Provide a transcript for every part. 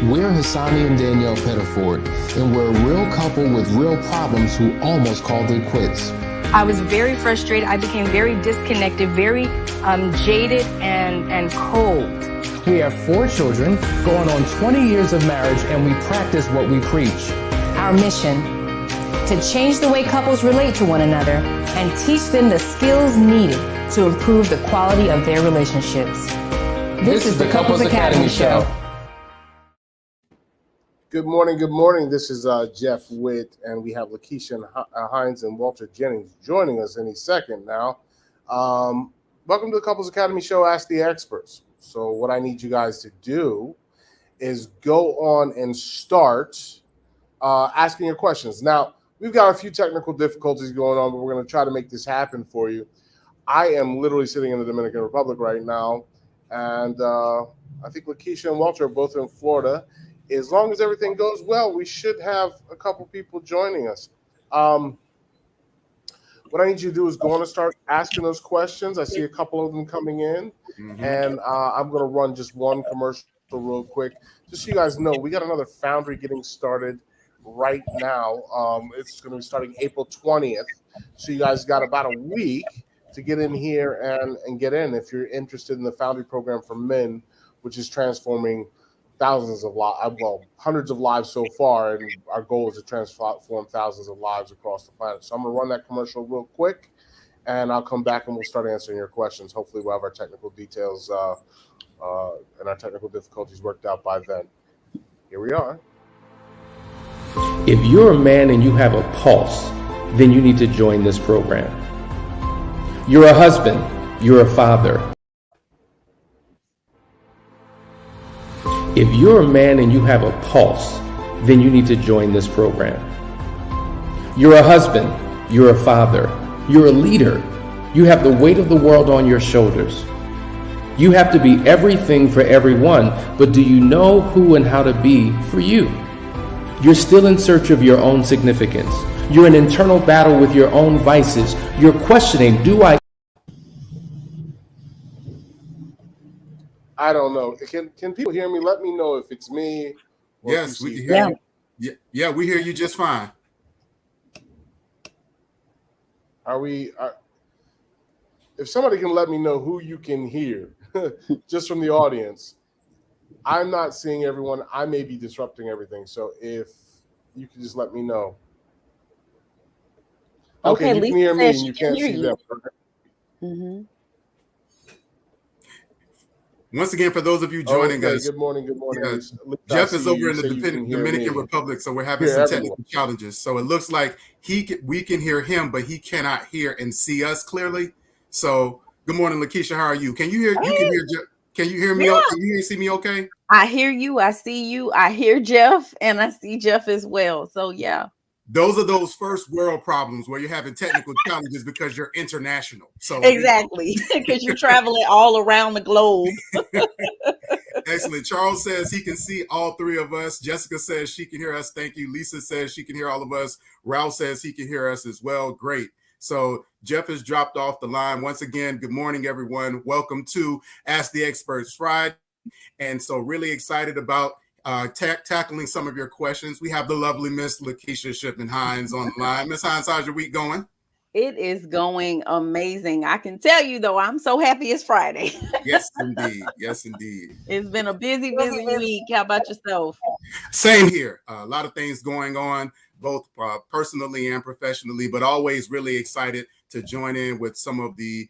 We're Hassani and Danielle Pettiford, and we're a real couple with real problems who almost called it quits. I was very frustrated. I became very disconnected, very jaded and cold. We have 4 children, going on 20 years of marriage, and we practice what we preach. Our mission, to change the way couples relate to one another and teach them the skills needed to improve the quality of their relationships. This is the Couples Academy Show. Good morning, good morning. This is Jeff Witt, and we have Lakeisha Hines and Walter Jennings joining us any second now. Welcome to the Couples Academy Show, Ask the Experts. So what I need you guys to do is go on and start asking your questions. Now, we've got a few technical difficulties going on, but we're going to try to make this happen for you. I am literally sitting in the Dominican Republic right now, and I think Lakeisha and Walter are both in Florida. As long as everything goes well, we should have a couple people joining us. What I need you to do is go on and start asking those questions. I see a couple of them coming in, and I'm going to run just one commercial real quick. Just so you guys know, we got another Foundry getting started right now. It's going to be starting April 20th. So you guys got about a week to get in here and get in if you're interested in the Foundry program for men, which is transforming thousands of lives, well, hundreds of lives so far, and our goal is to transform thousands of lives across the planet. So I'm going to run that commercial real quick, and I'll come back and we'll start answering your questions. Hopefully we'll have our technical details and our technical difficulties worked out by then. Here we are. If you're a man and you have a pulse, then you need to join this program. You're a husband, you're a father. If you're a man and you have a pulse, then you need to join this program. You're a husband, you're a father, you're a leader. You have the weight of the world on your shoulders. You have to be everything for everyone, but do you know who and how to be for you? You're still in search of your own significance. You're in internal battle with your own vices. You're questioning, I don't know. Can people hear me? Let me know if it's me. Yes, we can hear you. Yeah, we hear you just fine. If somebody can let me know who you can hear, just from the audience. I'm not seeing everyone. I may be disrupting everything. So if you can just let me know. Okay, you can hear me and you can't see them. Mm-hmm. Once again, for those of you joining us, good morning. Good morning. Yeah, Jeff is over in the Dominican Republic, so we're having some technical challenges. So it looks like we can hear him, but he cannot hear and see us clearly. So good morning, Lakeisha. How are you? Can you hear? Hey. You can hear. Can you hear me? Yeah. Can you hear and see me? Okay. I hear you. I see you. I hear Jeff, and I see Jeff as well. So yeah. Those are those first world problems where you're having technical challenges because you're international. So exactly, because you're traveling all around the globe. Excellent. Charles says he can see all 3 of us. Jessica says she can hear us. Thank you. Lisa says she can hear all of us. Ralph says he can hear us as well. Great. So Jeff has dropped off the line. Once again, good morning, everyone. Welcome to Ask the Experts Friday. And so really excited about tackling some of your questions. We have the lovely Miss Lakeisha Shipman Hines on the line. Miss Hines, how's your week going? It is going amazing. I can tell you, though, I'm so happy it's Friday. Yes, indeed. Yes, indeed. It's been a busy week. How about yourself? Same here. A lot of things going on, both personally and professionally, but always really excited to join in with some of the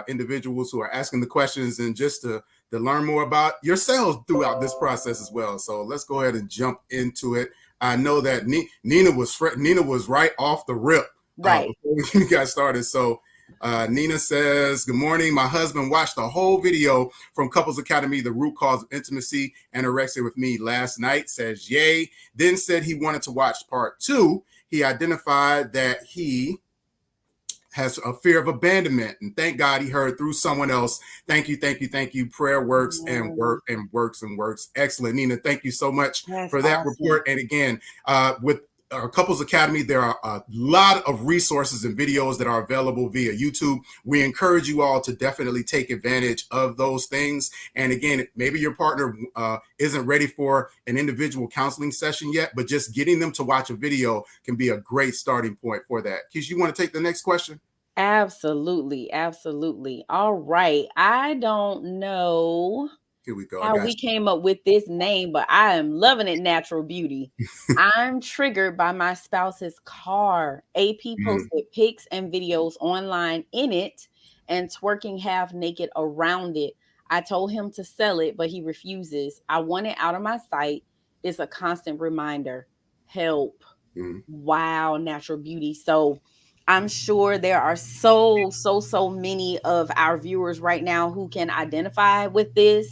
individuals who are asking the questions and just to learn more about yourselves throughout this process as well. So let's go ahead and jump into it. I know that Nina was right off the rip right before we got started. So Nina says, good morning. My husband watched the whole video from Couples Academy, The Root Cause of Intimacy, Anorexia with Me last night. Says, yay. Then said he wanted to watch part 2. He identified that he has a fear of abandonment, and thank God he heard through someone else. Thank you. Prayer works and works. Excellent, Nina. Thank you so much for that report. And again, with our Couples Academy, there are a lot of resources and videos that are available via YouTube. We encourage you all to definitely take advantage of those things. And again, maybe your partner isn't ready for an individual counseling session yet, but just getting them to watch a video can be a great starting point for that. Keisha, you want to take the next question? Absolutely. Absolutely. All right. I don't know Here we go. I how got we came up with this name, but I am loving it, Natural Beauty. I'm triggered by my spouse's car. AP you. posted pics and videos online in it and twerking half naked around it. I told him to sell it, but he refuses. I want it out of my sight. It's a constant reminder. Help. Wow, Natural Beauty. So I'm sure there are so many of our viewers right now who can identify with this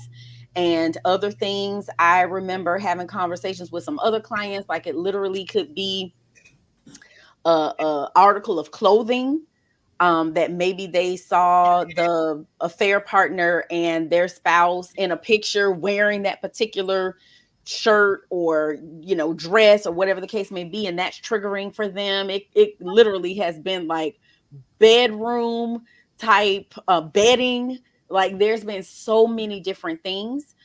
and other things. I remember having conversations with some other clients, like it literally could be a article of clothing that maybe they saw the affair partner and their spouse in a picture wearing that particular shirt or dress or whatever the case may be, and that's triggering for them. It literally has been like bedroom type bedding. Like there's been so many different things.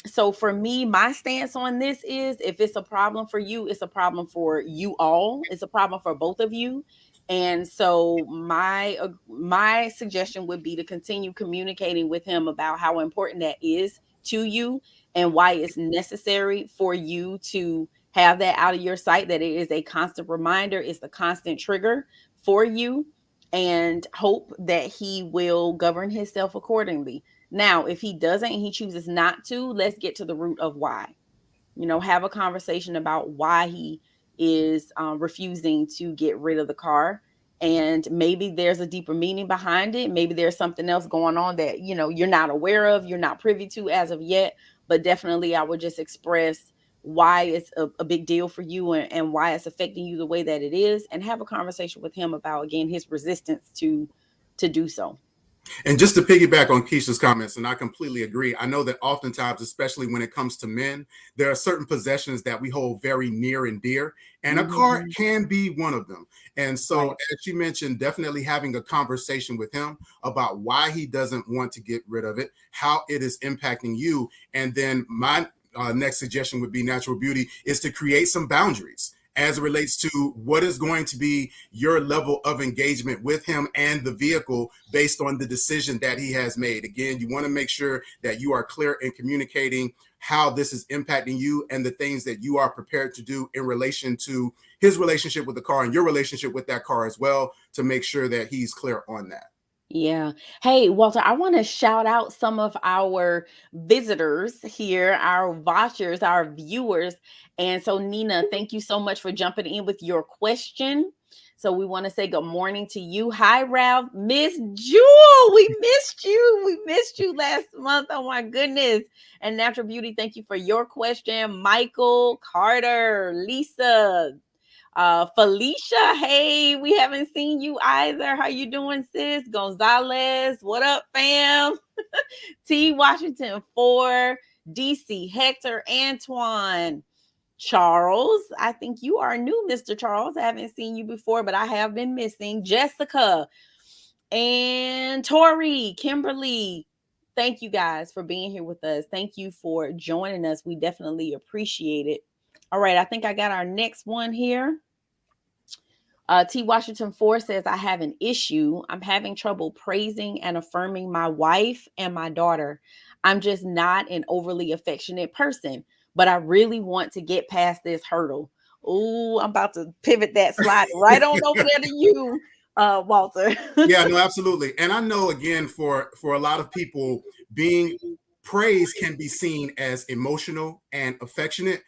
So for me, my stance on this is, if it's a problem for you, it's a problem for you all. It's a problem for both of you. And so my suggestion would be to continue communicating with him about how important that is to you and why it's necessary for you to have that out of your sight, that it is a constant reminder, it's the constant trigger for you, and hope that he will govern himself accordingly. Now, if he doesn't, he chooses not to, let's get to the root of why. Have a conversation about why he is refusing to get rid of the car. And maybe there's a deeper meaning behind it. Maybe there's something else going on that, you're not aware of, you're not privy to as of yet. But definitely I would just express why it's a big deal for you and why it's affecting you the way that it is, and have a conversation with him about, again, his resistance to do so. And just to piggyback on Keisha's comments, and I completely agree. I know that oftentimes, especially when it comes to men, there are certain possessions that we hold very near and dear, and a car can be one of them. And so, as you mentioned, definitely having a conversation with him about why he doesn't want to get rid of it, how it is impacting you. And then my next suggestion would be, Natural Beauty, is to create some boundaries as it relates to what is going to be your level of engagement with him and the vehicle based on the decision that he has made. Again, you want to make sure that you are clear in communicating how this is impacting you and the things that you are prepared to do in relation to his relationship with the car and your relationship with that car as well, to make sure that he's clear on that. Yeah. Hey, Walter, I want to shout out some of our visitors here, our watchers, our viewers. And so, Nina, thank you so much for jumping in with your question. So we want to say good morning to you. Hi, Ralph. Miss Jewel, we missed you. We missed you last month. Oh, my goodness. And Natural Beauty, thank you for your question. Michael, Carter, Lisa, Felicia, hey, we haven't seen you either. How you doing, sis? Gonzalez, what up, fam? T. Washington 4, DC, Hector, Antoine, Charles. I think you are new, Mr. Charles. I haven't seen you before, but I have been missing. Jessica and Tori, Kimberly. Thank you guys for being here with us. Thank you for joining us. We definitely appreciate it. All right, I think I got our next one here. T. Washington 4 says, I have an issue. I'm having trouble praising and affirming my wife and my daughter. I'm just not an overly affectionate person, but I really want to get past this hurdle. Oh, I'm about to pivot that slide right on over there to you, Walter. Yeah, no, absolutely. And I know, again, for a lot of people, being praise can be seen as emotional and affectionate.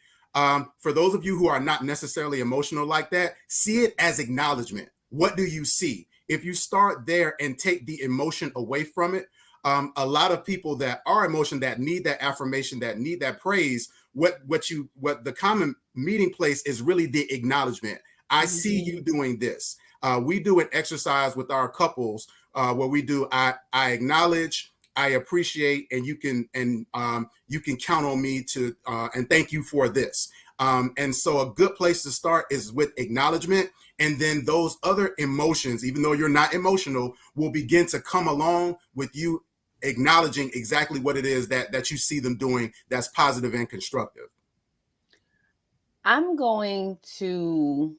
For those of you who are not necessarily emotional like that, see it as acknowledgement. What do you see? If you start there and take the emotion away from it, a lot of people that are emotional, that need that affirmation, that need that praise, what the common meeting place is really the acknowledgement. I see you doing this. We do an exercise with our couples where we do I acknowledge, I appreciate, and you can count on me to and thank you for this. And so a good place to start is with acknowledgement. And then those other emotions, even though you're not emotional, will begin to come along with you acknowledging exactly what it is that you see them doing that's positive and constructive. I'm going to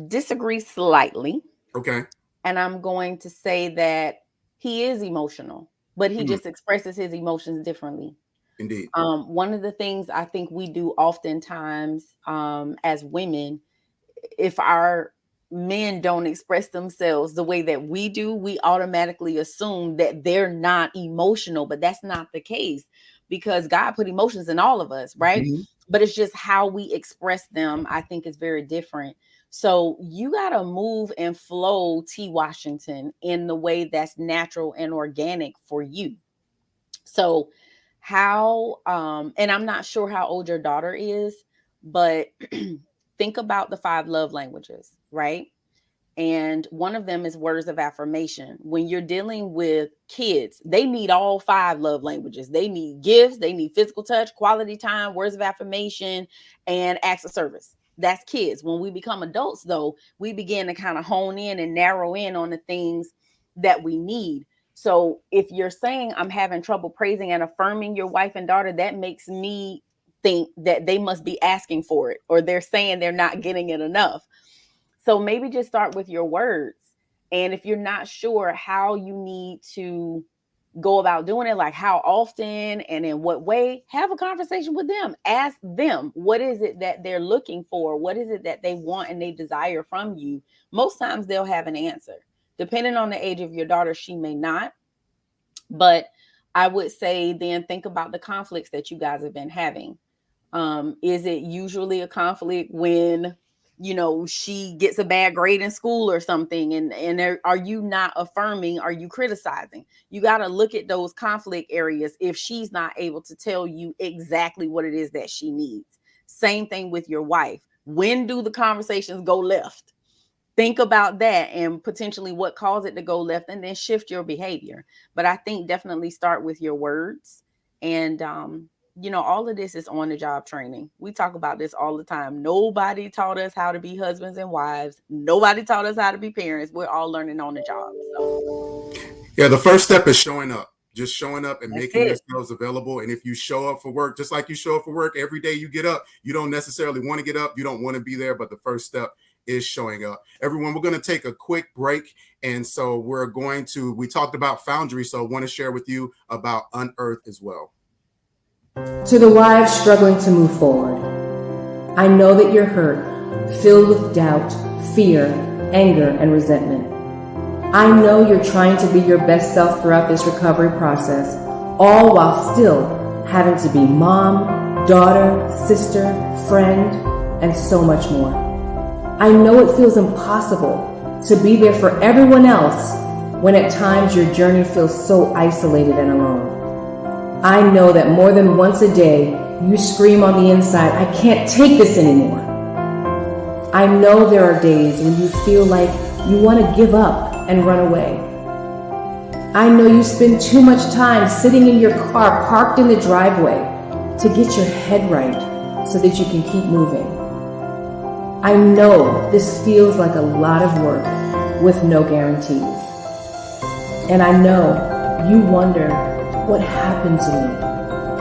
disagree slightly. Okay. And I'm going to say that he is emotional, but he just expresses his emotions differently. Indeed. One of the things I think we do oftentimes as women, if our men don't express themselves the way that we do, we automatically assume that they're not emotional, but that's not the case, because God put emotions in all of us, right? Mm-hmm. But it's just how we express them, I think, is very different. So you got to move and flow, T. Washington, in the way that's natural and organic for you. So how, and I'm not sure how old your daughter is, but think about the 5 love languages, right? And one of them is words of affirmation. When you're dealing with kids, they need all 5 love languages. They need gifts, they need physical touch, quality time, words of affirmation, and acts of service. That's kids. When we become adults, though, we begin to kind of hone in and narrow in on the things that we need. So if you're saying I'm having trouble praising and affirming your wife and daughter, that makes me think that they must be asking for it, or they're saying they're not getting it enough. So maybe just start with your words. And if you're not sure how you need to go about doing it, like how often and in what way, have a conversation with them. Ask them, what is it that they're looking for? What is it that they want and they desire from you? Most times they'll have an answer. Depending on the age of your daughter, she may not. But I would say then think about the conflicts that you guys have been having. Is it usually a conflict when, you know, she gets a bad grade in school or something, and are you not affirming? Are you criticizing? You got to look at those conflict areas if she's not able to tell you exactly what it is that she needs. Same thing with your wife. When do the conversations go left? Think about that and potentially what caused it to go left, and then shift your behavior. But I think definitely start with your words. And you know, all of this is on the job training. We talk about this all the time. Nobody taught us how to be husbands and wives. Nobody taught us how to be parents. We're all learning on the job. So. Yeah, the first step is showing up. Just showing up and making yourselves available. And if you show up for work, just like you show up for work every day you get up, you don't necessarily want to get up. You don't want to be there. But the first step is showing up. Everyone, we're going to take a quick break. And so we talked about Foundry. So I want to share with you about Unearthed as well. To the wives struggling to move forward, I know that you're hurt, filled with doubt, fear, anger, and resentment. I know you're trying to be your best self throughout this recovery process, all while still having to be mom, daughter, sister, friend, and so much more. I know it feels impossible to be there for everyone else when at times your journey feels so isolated and alone. I know that more than once a day, you scream on the inside, I can't take this anymore. I know there are days when you feel like you want to give up and run away. I know you spend too much time sitting in your car parked in the driveway to get your head right so that you can keep moving. I know this feels like a lot of work with no guarantees. And I know you wonder, what happened to me?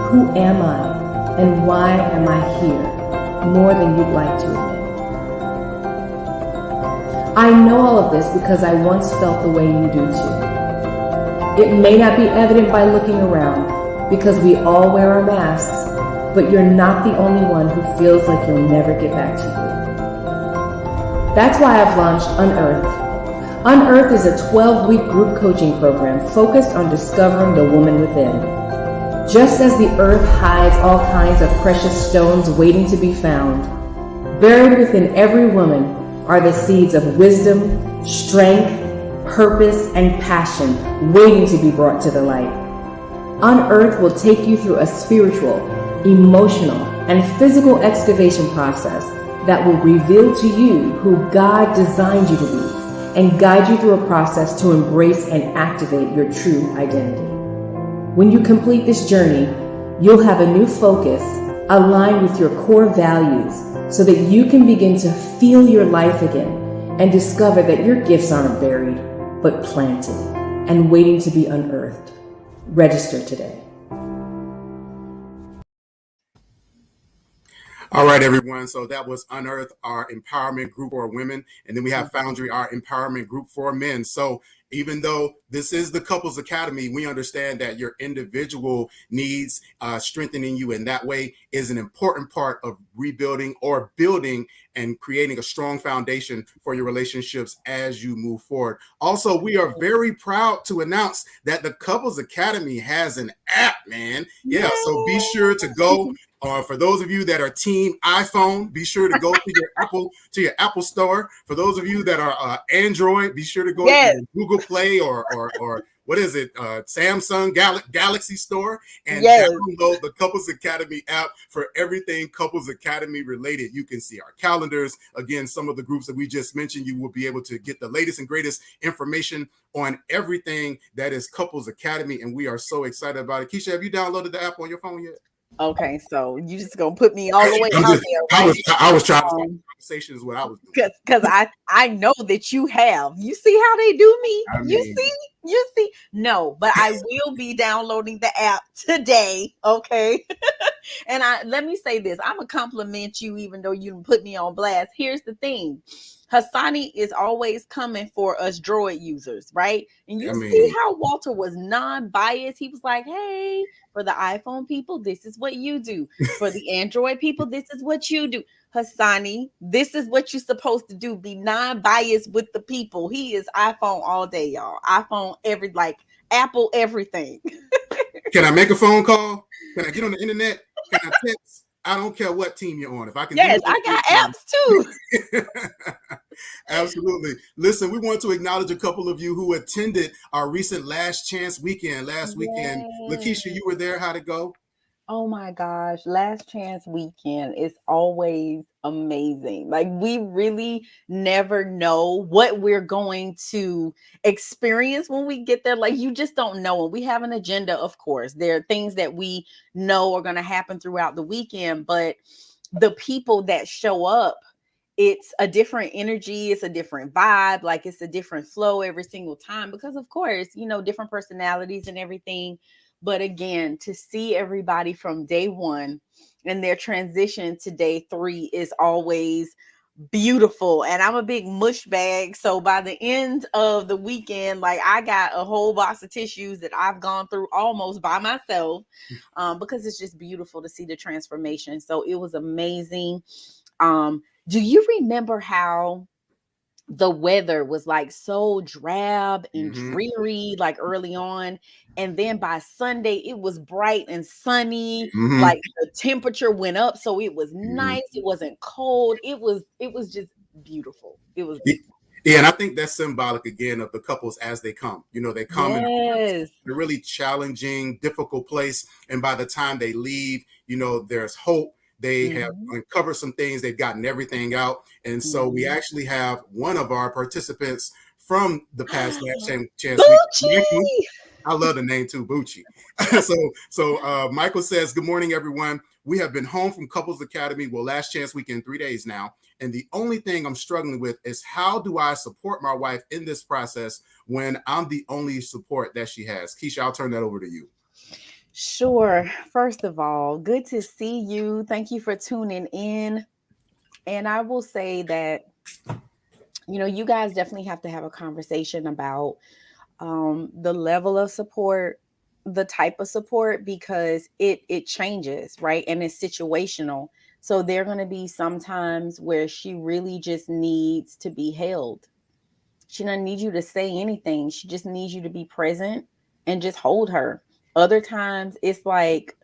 Who am I? And why am I here? More than you'd like to admit. I know all of this because I once felt the way you do too. It may not be evident by looking around because we all wear our masks, but you're not the only one who feels like you'll never get back to you. That's why I've launched Unearthed. Unearthed is a 12-week group coaching program focused on discovering the woman within. Just as the earth hides all kinds of precious stones waiting to be found, buried within every woman are the seeds of wisdom, strength, purpose, and passion waiting to be brought to the light. Unearthed will take you through a spiritual, emotional, and physical excavation process that will reveal to you who God designed you to be, and guide you through a process to embrace and activate your true identity. When you complete this journey, you'll have a new focus, Align with your core values so that you can begin to feel your life again and discover that your gifts aren't buried, but planted and waiting to be unearthed. Register today. All right, everyone. So that was Unearth, our empowerment group for women. And then we have Foundry, our empowerment group for men. So even though this is the Couples Academy, we understand that your individual needs strengthening you in that way is an important part of rebuilding or building and creating a strong foundation for your relationships as you move forward. Also, we are very proud to announce that the Couples Academy has an app, man. Yeah, so be sure to go. For those of you that are team iPhone, be sure to go to your Apple store. For those of you that are Android, be sure to go to your Google Play or what is it, Samsung Galaxy Store, and download the Couples Academy app for everything Couples Academy related. You can see our calendars. Again, some of the groups that we just mentioned, you will be able to get the latest and greatest information on everything that is Couples Academy, and we are so excited about it. Keisha, have you downloaded the app on your phone yet? Okay, so you just gonna put me all the way out there, right? I was trying to start a conversation is what I was doing. Because I know that you have. You see how they do me? You see? No, but I will be downloading the app today. Okay. And let me say this. I'm gonna compliment you, even though you put me on blast. Here's the thing. Hassani is always coming for us Droid users, right? And you see how Walter was non-biased. He was like, hey, for the iPhone people, this is what you do. For the Android people, this is what you do. Hassani, this is what you're supposed to do. Be non-biased with the people. He is iPhone all day, y'all. iPhone Apple everything. Can I make a phone call? Can I get on the internet? Can I text? I don't care what team you're on. If I can, yes, I got apps too. Absolutely. Listen, we want to acknowledge a couple of you who attended our recent Last Chance weekend. Last weekend, Lakeisha, you were there. How'd it go? Oh my gosh, Last Chance weekend is always amazing. Like, we really never know what we're going to experience when we get there. Like, you just don't know. And we have an agenda, of course. There are things that we know are going to happen throughout the weekend, but the people that show up, it's a different energy, it's a different vibe, like it's a different flow every single time because, of course, different personalities and everything. But again, to see everybody from day one and their transition to day 3 is always beautiful. And I'm a big mush bag. So by the end of the weekend, like, I got a whole box of tissues that I've gone through almost by myself because it's just beautiful to see the transformation. So it was amazing. Do you remember how the weather was like so drab and dreary, like early on, and then by Sunday it was bright and sunny, like the temperature went up, so it was nice, it wasn't cold, it was just beautiful. It was beautiful. Yeah, and I think that's symbolic again of the couples as they come. They come in a really challenging, difficult place, and by the time they leave, there's hope. They have uncovered some things. They've gotten everything out. And so we actually have one of our participants from the past Last Chance week. I love the name too, Bucci. So Michael says, good morning, everyone. We have been home from Couples Academy, Last Chance weekend, 3 days now. And the only thing I'm struggling with is how do I support my wife in this process when I'm the only support that she has? Keisha, I'll turn that over to you. Sure. First of all, good to see you. Thank you for tuning in. And I will say that, you guys definitely have to have a conversation about the level of support, the type of support, because it changes, right? And it's situational. So there are going to be some times where she really just needs to be held. She doesn't need you to say anything. She just needs you to be present and just hold her. Other times it's like,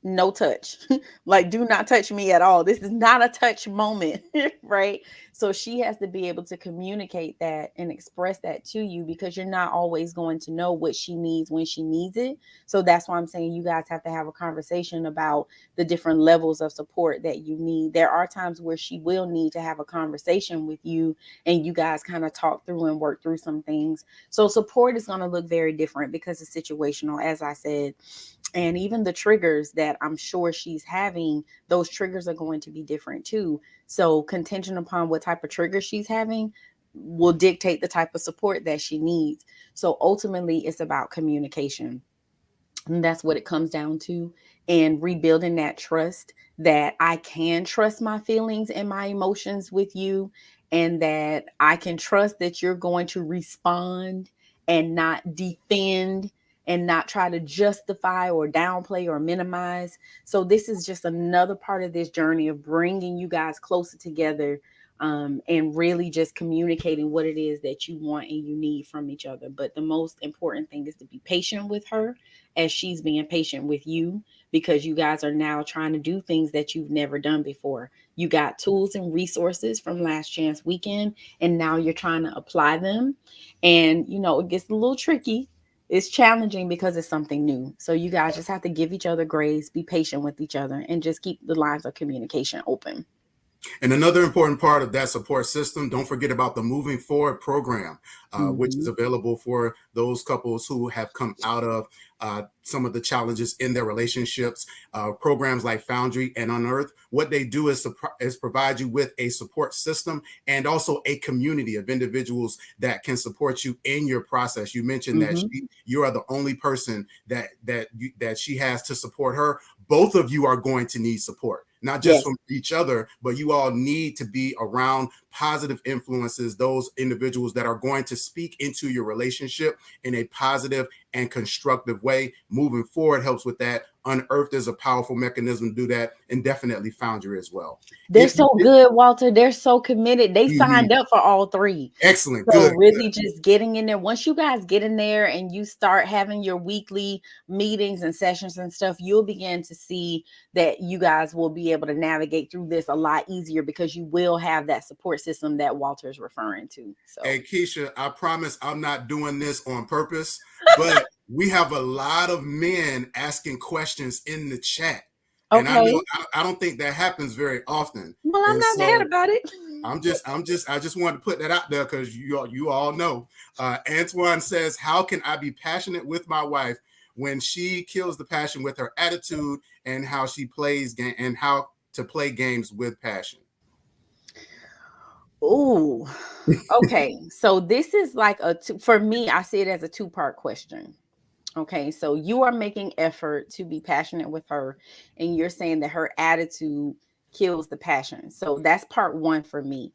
no touch, like, do not touch me at all. This is not a touch moment, right? So she has to be able to communicate that and express that to you, because you're not always going to know what she needs when she needs it. So that's why I'm saying you guys have to have a conversation about the different levels of support that you need. There are times where she will need to have a conversation with you and you guys kind of talk through and work through some things. So support is going to look very different because it's situational, as I said. And even the triggers that I'm sure she's having, those triggers are going to be different too. So contingent upon what type of trigger she's having will dictate the type of support that she needs. So ultimately it's about communication. And that's what it comes down to. And rebuilding that trust, that I can trust my feelings and my emotions with you, and that I can trust that you're going to respond and not defend and not try to justify or downplay or minimize. So this is just another part of this journey of bringing you guys closer together, and really just communicating what it is that you want and you need from each other. But the most important thing is to be patient with her as she's being patient with you, because you guys are now trying to do things that you've never done before. You got tools and resources from Last Chance Weekend, and now you're trying to apply them. And, you know, it gets a little tricky. It's challenging because it's something new. So you guys just have to give each other grace, be patient with each other, and just keep the lines of communication open. And another important part of that support system, don't forget about the Moving Forward program, which is available for those couples who have come out of some of the challenges in their relationships. Programs like Foundry and Unearthed, what they do is provide you with a support system and also a community of individuals that can support you in your process. You mentioned that you are the only person that she has to support her. Both of you are going to need support. Not just from each other, but you all need to be around positive influences, those individuals that are going to speak into your relationship in a positive and constructive way. Moving forward helps with that. Unearthed is a powerful mechanism to do that, and definitely Foundry as well. They're so good, Walter. They're so committed. They signed up for all three. Excellent. So Good. really just getting in there. Once you guys get in there and you start having your weekly meetings and sessions and stuff, you'll begin to see that you guys will be able to navigate through this a lot easier, because you will have that support system that Walter is referring to. So, hey, Keisha, I promise I'm not doing this on purpose, but we have a lot of men asking questions in the chat. And I know I don't think that happens very often. Well, I'm not mad about it. I just wanted to put that out there because you all know. Antoine says, how can I be passionate with my wife when she kills the passion with her attitude, and how she plays and how to play games with passion? Oh, okay. So this is like for me, I see it as a two-part question. Okay, so you are making effort to be passionate with her, and you're saying that her attitude kills the passion. So that's part one for me.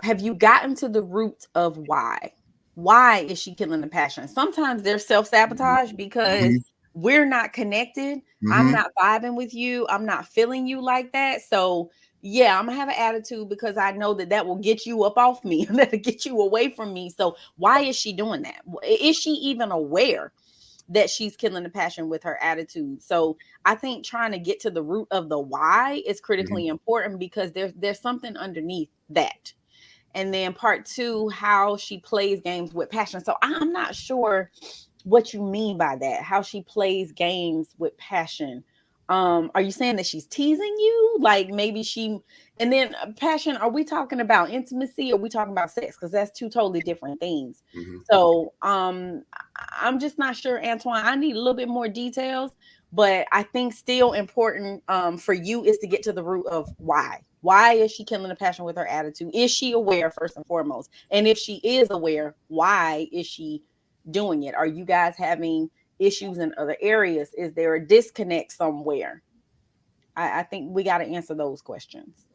Have you gotten to the root of why? Why is she killing the passion? Sometimes there's self-sabotage because we're not connected. I'm not vibing with you. I'm not feeling you like that. So yeah, I'm gonna have an attitude because I know that will get you up off me, that'll get you away from me. So why is she doing that? Is she even aware that she's killing the passion with her attitude? So I think trying to get to the root of the why is critically important, because there's something underneath that. And then part two, how she plays games with passion. So I'm not sure what you mean by that, how she plays games with passion. Are you saying that she's teasing you? Like maybe and then passion, are we talking about intimacy or are we talking about sex? Because that's two totally different things. So I'm just not sure, Antoine. I need a little bit more details, but I think still important for you is to get to the root of why. Why is she killing the passion with her attitude? Is she aware, first and foremost? And if she is aware, why is she doing it? Are you guys having issues in other areas? Is there a disconnect somewhere? I think we got to answer those questions.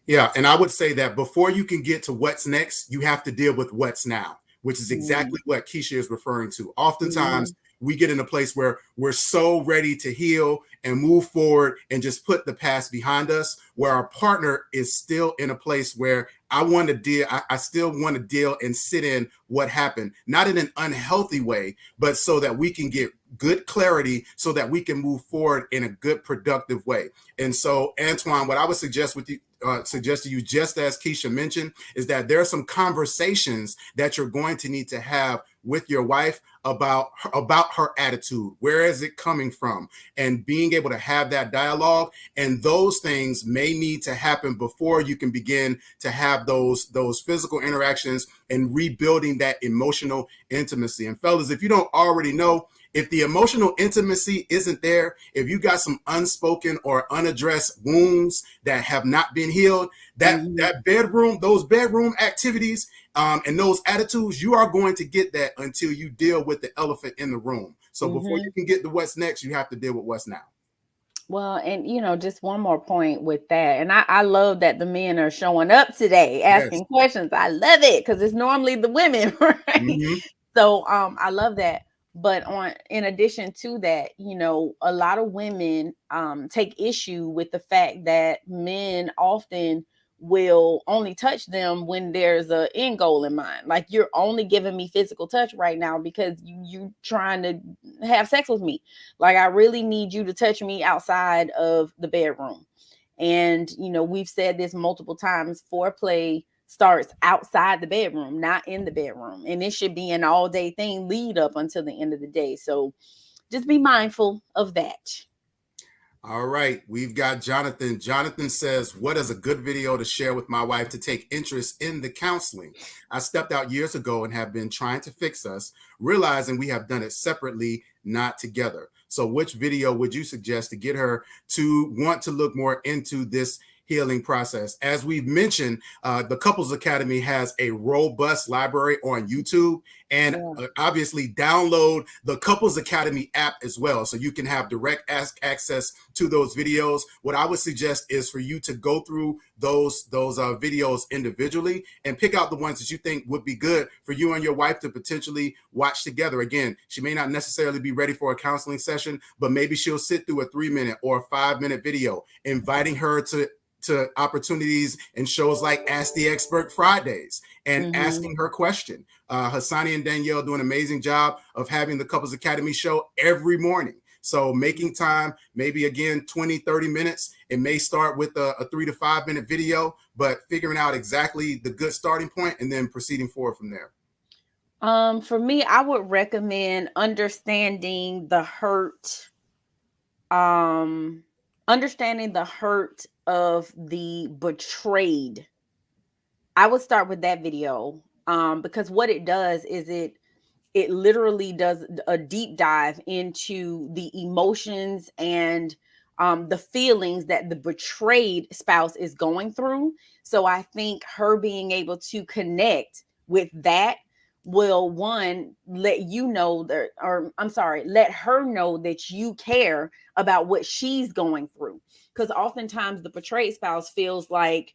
Yeah, and I would say that before you can get to what's next, you have to deal with what's now, which is exactly what Keisha is referring to. Oftentimes, we get in a place where we're so ready to heal and move forward and just put the past behind us, where our partner is still in a place where I still want to deal and sit in what happened, not in an unhealthy way, but so that we can get good clarity so that we can move forward in a good, productive way. And so, Antoine, what I would suggest to you, just as Keisha mentioned, is that there are some conversations that you're going to need to have with your wife about her attitude. Where is it coming from? And being able to have that dialogue. And those things may need to happen before you can begin to have those physical interactions and rebuilding that emotional intimacy. And fellas, if you don't already know, If the emotional intimacy isn't there, if you got some unspoken or unaddressed wounds that have not been healed, that those bedroom activities and those attitudes, you are going to get that until you deal with the elephant in the room. So before you can get to what's next, you have to deal with what's now. Well, and just one more point with that. And I love that the men are showing up today asking questions. I love it because it's normally the women, right? So I love that. But in addition to that, a lot of women take issue with the fact that men often will only touch them when there's an end goal in mind. Like, you're only giving me physical touch right now because you trying to have sex with me. Like, I really need you to touch me outside of the bedroom. And, we've said this multiple times, foreplay starts outside the bedroom, not in the bedroom. And it should be an all day thing lead up until the end of the day. So just be mindful of that. All right, we've got Jonathan. Jonathan says, what is a good video to share with my wife to take interest in the counseling? I stepped out years ago and have been trying to fix us, realizing we have done it separately, not together. So which video would you suggest to get her to want to look more into this healing process? As we've mentioned, the Couples Academy has a robust library on YouTube, and obviously download the Couples Academy app as well, so you can have direct access to those videos. What I would suggest is for you to go through those videos individually and pick out the ones that you think would be good for you and your wife to potentially watch together. Again, she may not necessarily be ready for a counseling session, but maybe she'll sit through a 3-minute or a 5-minute video, inviting her to opportunities and shows like Ask the Expert Fridays and asking her question. Hassani and Danielle do an amazing job of having the Couples Academy show every morning. So making time, maybe again, 20-30 minutes. It may start with a 3 to 5 minute video, but figuring out exactly the good starting point and then proceeding forward from there. For me, I would recommend understanding the hurt. Understanding the hurt of the betrayed. I would start with that video because what it does is it literally does a deep dive into the emotions and the feelings that the betrayed spouse is going through. So I think her being able to connect with that will, one, let you know that, or I'm sorry, let her know that you care about what she's going through. Because oftentimes the betrayed spouse feels like,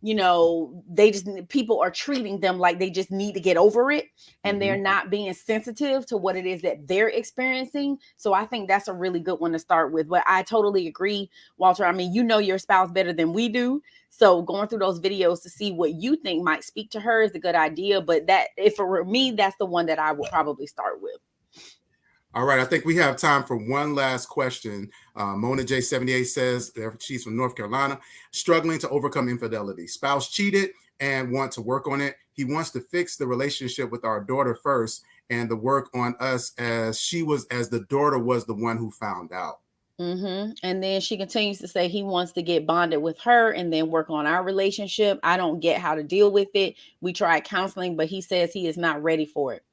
people are treating them like they just need to get over it, and they're not being sensitive to what it is that they're experiencing. So I think that's a really good one to start with. But I totally agree, Walter. I mean, your spouse better than we do. So going through those videos to see what you think might speak to her is a good idea. But if it were me, that's the one that I would probably start with. All right, I think we have time for one last question. Mona J78 says she's from North Carolina, struggling to overcome infidelity. Spouse cheated and want to work on it. He wants to fix the relationship with our daughter first and the work on us as the daughter was the one who found out. And then she continues to say he wants to get bonded with her and then work on our relationship. I don't get how to deal with it. We tried counseling, but he says he is not ready for it.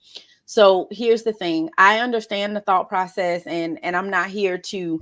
So here's the thing. I understand the thought process, and I'm not here to,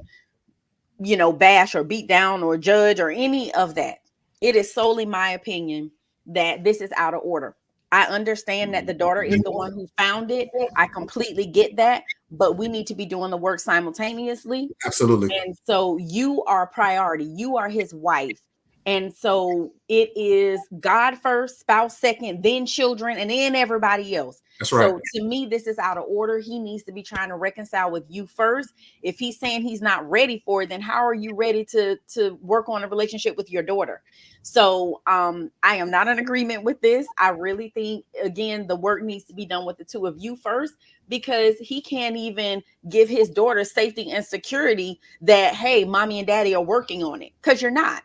bash or beat down or judge or any of that. It is solely my opinion that this is out of order. I understand that the daughter is the one who found it. I completely get that, but we need to be doing the work simultaneously. Absolutely. And so you are a priority. You are his wife. And so it is God first, spouse second, then children, and then everybody else. That's right. So to me, this is out of order. He needs to be trying to reconcile with you first. If he's saying he's not ready for it, then how are you ready to work on a relationship with your daughter? So I am not in agreement with this. I really think, again, the work needs to be done with the two of you first, because he can't even give his daughter safety and security that, hey, mommy and daddy are working on it, because you're not.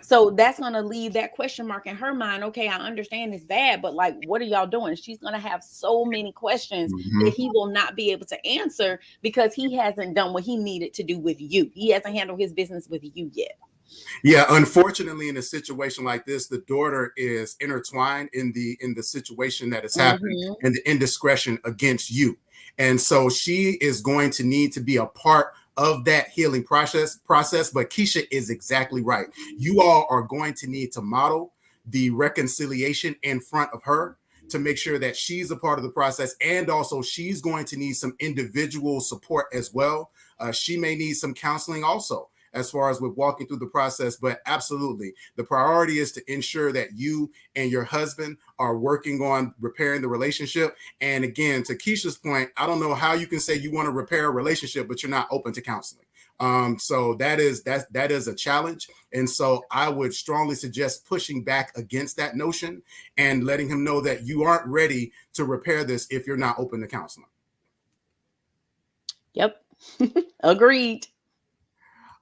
So that's going to leave that question mark in her mind. Okay, I understand it's bad, but like, what are y'all doing? She's going to have so many questions that he will not be able to answer because he hasn't done what he needed to do with you. He hasn't handled his business with you yet. Yeah, unfortunately, in a situation like this, the daughter is intertwined in the situation that is happening and the indiscretion against you. And so she is going to need to be a part of that healing process. But Keisha is exactly right. You all are going to need to model the reconciliation in front of her to make sure that she's a part of the process. And also she's going to need some individual support as well. She may need some counseling also, as far as with walking through the process. But absolutely, the priority is to ensure that you and your husband are working on repairing the relationship. And again, to Keisha's point, I don't know how you can say you want to repair a relationship, but you're not open to counseling. So that is a challenge. And so I would strongly suggest pushing back against that notion and letting him know that you aren't ready to repair this if you're not open to counseling. Yep. Agreed.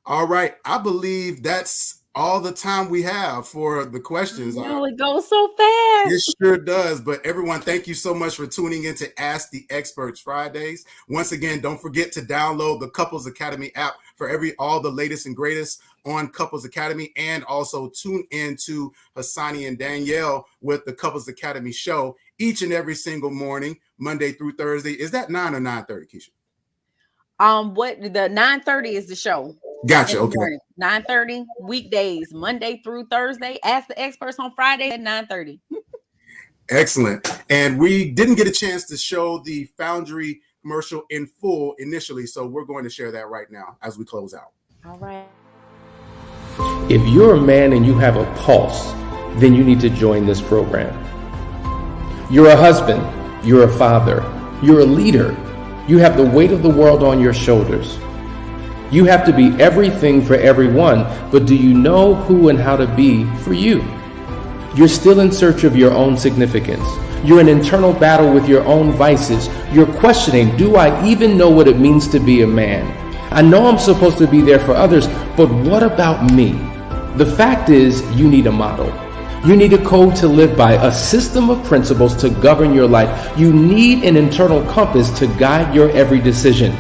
All right. I believe that's all the time we have for the questions. No, it goes so fast. It sure does. But everyone, thank you so much for tuning in to Ask the Experts Fridays. Once again, don't forget to download the Couples Academy app for all the latest and greatest on Couples Academy, and also tune in to Hassani and Danielle with the Couples Academy show each and every single morning, Monday through Thursday. Is that 9 or 9:30, Keisha? What the 9:30 is the show. Gotcha. Okay. 9:30 weekdays, Monday through Thursday. Ask the Experts on Friday at 9:30. Excellent. And we didn't get a chance to show the Foundry commercial in full initially, so we're going to share that right now as we close out. All right. If you're a man and you have a pulse, then you need to join this program. You're a husband, you're a father, you're a leader. You have the weight of the world on your shoulders. You have to be everything for everyone, but do you know who and how to be for you? You're still in search of your own significance. You're in internal battle with your own vices. You're questioning, do I even know what it means to be a man? I know I'm supposed to be there for others, but what about me? The fact is, you need a model. You need a code to live by, a system of principles to govern your life. You need an internal compass to guide your every decision.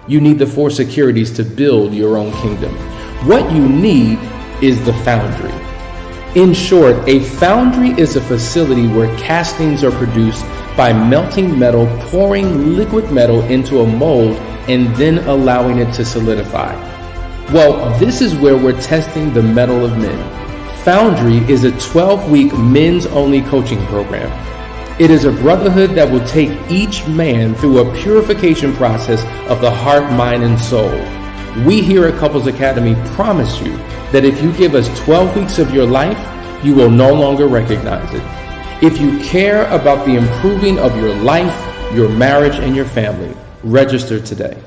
You need the 4 securities to build your own kingdom. What you need is the Foundry. In short, a foundry is a facility where castings are produced by melting metal, pouring liquid metal into a mold, and then allowing it to solidify. Well, this is where we're testing the metal of men. Foundry is a 12-week men's-only coaching program. It is a brotherhood that will take each man through a purification process of the heart, mind, and soul. We here at Couples Academy promise you that if you give us 12 weeks of your life, you will no longer recognize it. If you care about the improving of your life, your marriage, and your family, register today.